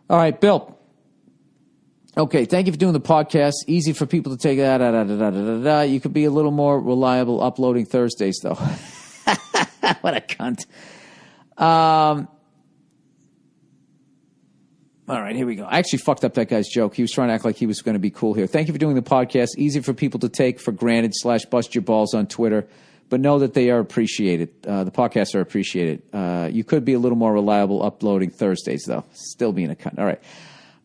All right, Bill. Okay, thank you for doing the podcast. Easy for people to take that. You could be a little more reliable uploading Thursdays, though. What a cunt. All right, here we go. I actually fucked up that guy's joke. He was trying to act like he was going to be cool here. Thank you for doing the podcast. Easy for people to take for granted / bust your balls on Twitter, but know that they are appreciated. The podcasts are appreciated. You could be a little more reliable uploading Thursdays, though. Still being a cunt. All right.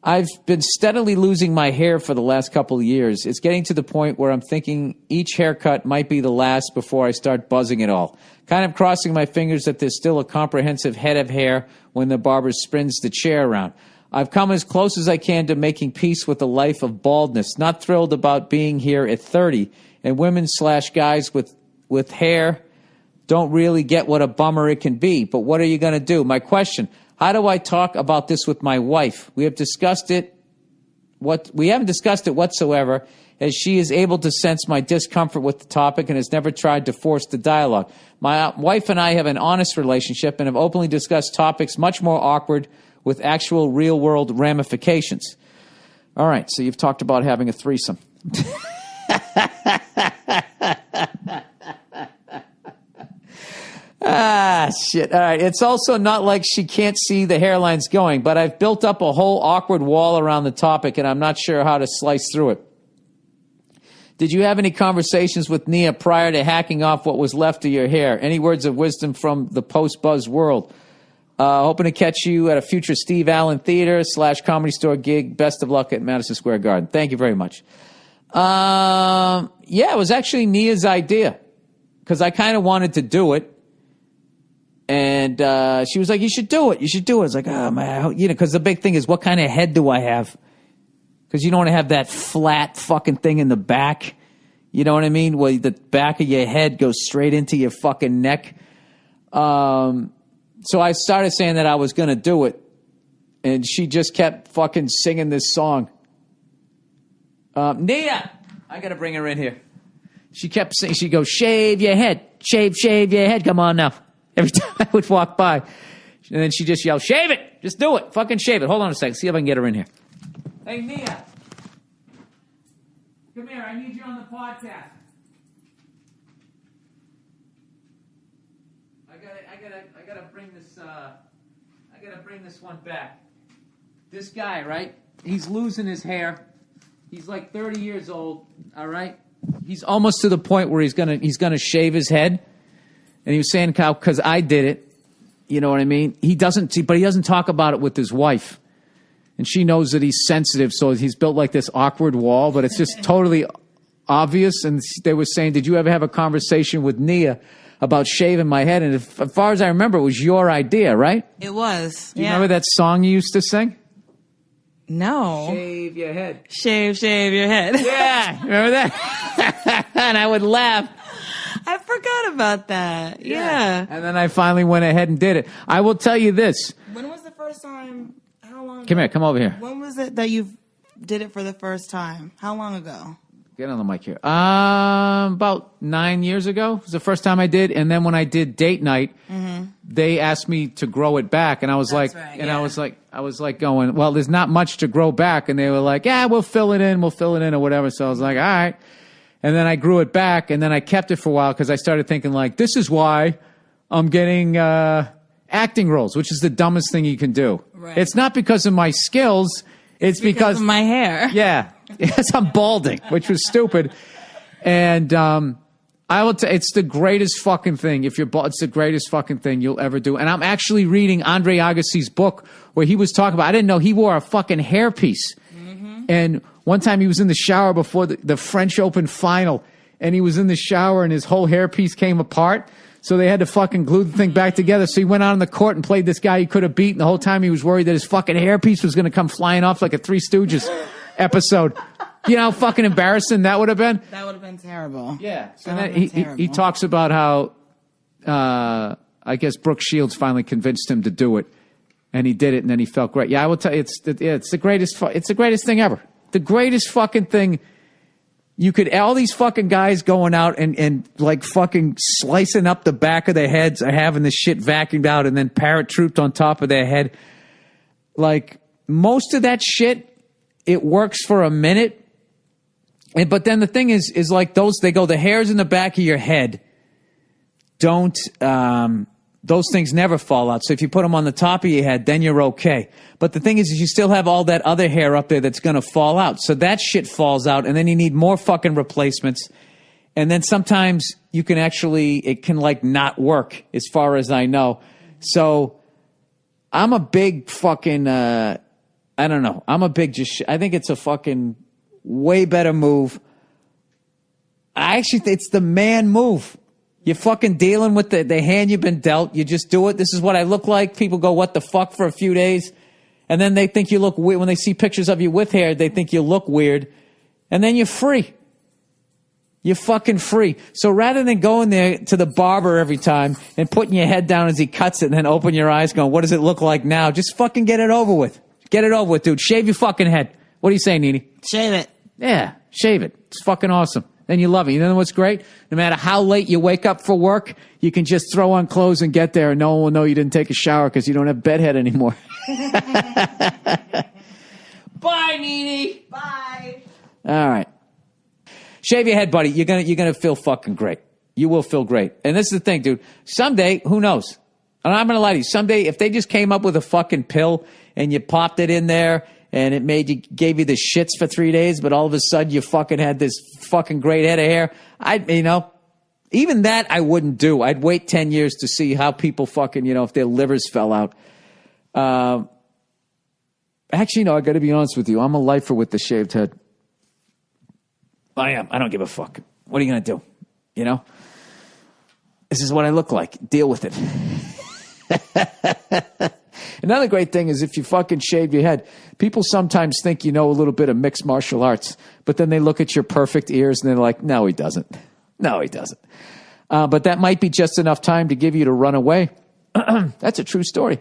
I've been steadily losing my hair for the last couple of years. It's getting to the point where I'm thinking each haircut might be the last before I start buzzing it all. Kind of crossing my fingers that there's still a comprehensive head of hair when the barber spins the chair around. I've come as close as I can to making peace with the life of baldness. Not thrilled about being here at 30. And women / guys with hair don't really get what a bummer it can be. But what are you going to do? My question, how do I talk about this with my wife? We haven't discussed it whatsoever, as she is able to sense my discomfort with the topic and has never tried to force the dialogue. My wife and I have an honest relationship and have openly discussed topics much more awkward with actual real-world ramifications. All right, so you've talked about having a threesome. Shit. All right, it's also not like she can't see the hairlines going, but I've built up a whole awkward wall around the topic, and I'm not sure how to slice through it. Did you have any conversations with Nia prior to hacking off what was left of your hair? Any words of wisdom from the post-buzz world? Hoping to catch you at a future Steve Allen Theater / Comedy Store gig. Best of luck at Madison Square Garden. Thank you very much. Yeah, it was actually Nia's idea because I kind of wanted to do it. And she was like, you should do it. You should do it. I was like, oh, man. Because the big thing is, what kind of head do I have? Because you don't want to have that flat fucking thing in the back. You know what I mean? Where the back of your head goes straight into your fucking neck. So I started saying that I was going to do it, and she just kept fucking singing this song. Nia! I got to bring her in here. She kept singing. She goes, shave your head. Shave your head. Come on now. Every time I would walk by. And then she just yelled, shave it. Just do it. Fucking shave it. Hold on a second. See if I can get her in here. Hey, Nia. Come here. I need you on the podcast. I gotta bring this one back. This guy, right? He's losing his hair. He's like 30 years old. All right. He's almost to the point where he's gonna shave his head. And he was saying, "Kyle, because I did it." You know what I mean? He doesn't talk about it with his wife, and she knows that he's sensitive. So he's built like this awkward wall, but it's just totally obvious. And they were saying, "Did you ever have a conversation with Nia about shaving my head?" And as far as I remember, it was your idea, right? It was. Do you remember that song you used to sing? No. Shave your head. Shave your head. Yeah, remember that? And I would laugh. I forgot about that. Yeah. And then I finally went ahead and did it. I will tell you this. When was the first time? How long ago? Come here. Come over here. When was it that you did it for the first time? How long ago? Get on the mic here. About 9 years ago was the first time I did. And then when I did date night, they asked me to grow it back. And I was I was like going, well, there's not much to grow back. And they were like, yeah, we'll fill it in or whatever. So I was like, all right. And then I grew it back, and then I kept it for a while because I started thinking, like, this is why I'm getting acting roles, which is the dumbest thing you can do. Right. It's not because of my skills. It's because of my hair. Yeah. Yes, I'm balding, which was stupid. And I will tell it's the greatest fucking thing. If you're bald, it's the greatest fucking thing you'll ever do. And I'm actually reading Andre Agassi's book where he was talking about, I didn't know he wore a fucking hairpiece. And one time he was in the shower before the French Open final, and he was in the shower and his whole hairpiece came apart. So they had to fucking glue the thing back together. So he went out on the court and played this guy he could have beaten. The whole time he was worried that his fucking hairpiece was going to come flying off like a Three Stooges episode. You know how fucking embarrassing that would have been? That would have been terrible. Yeah. So then he talks about how, I guess Brooke Shields finally convinced him to do it. And he did it, and then he felt great. Yeah, I will tell you, it's the greatest thing ever. The greatest fucking thing you could, all these fucking guys going out and like fucking slicing up the back of their heads or having this shit vacuumed out and then paratrooped on top of their head. Like, most of that shit, it works for a minute. But then the thing is like the hairs in the back of your head don't, those things never fall out. So if you put them on the top of your head, then you're okay. But the thing is you still have all that other hair up there that's going to fall out. So that shit falls out, and then you need more fucking replacements. And then sometimes it can like not work, as far as I know. So I'm a big fucking, I don't know. I think it's a fucking way better move. It's the man move. You're fucking dealing with the hand you've been dealt. You just do it. This is what I look like. People go, what the fuck, for a few days. And then they think you look weird. When they see pictures of you with hair, they think you look weird. And then you're free. You're fucking free. So rather than going there to the barber every time and putting your head down as he cuts it and then open your eyes going, what does it look like now? Just fucking get it over with. Get it over with, dude. Shave your fucking head. What do you say, Nene? Shave it. Yeah, shave it. It's fucking awesome. Then you love it. You know what's great? No matter how late you wake up for work, you can just throw on clothes and get there, and no one will know you didn't take a shower because you don't have bedhead anymore. Bye, Nene. Bye. All right. Shave your head, buddy. You're gonna feel fucking great. You will feel great. And this is the thing, dude. Someday, who knows? And I'm gonna lie to you. Someday, if they just came up with a fucking pill and you popped it in there and it gave you the shits for 3 days, but all of a sudden you fucking had this fucking great head of hair, even that I wouldn't do. I'd wait 10 years to see how people fucking, if their livers fell out. Actually, no, I got to be honest with you. I'm a lifer with the shaved head. I am. I don't give a fuck. What are you going to do? This is what I look like. Deal with it. Another great thing is if you fucking shave your head, people sometimes think you know a little bit of mixed martial arts, but then they look at your perfect ears and they're like, no, he doesn't. No, he doesn't. But that might be just enough time to give you to run away. That's a true story.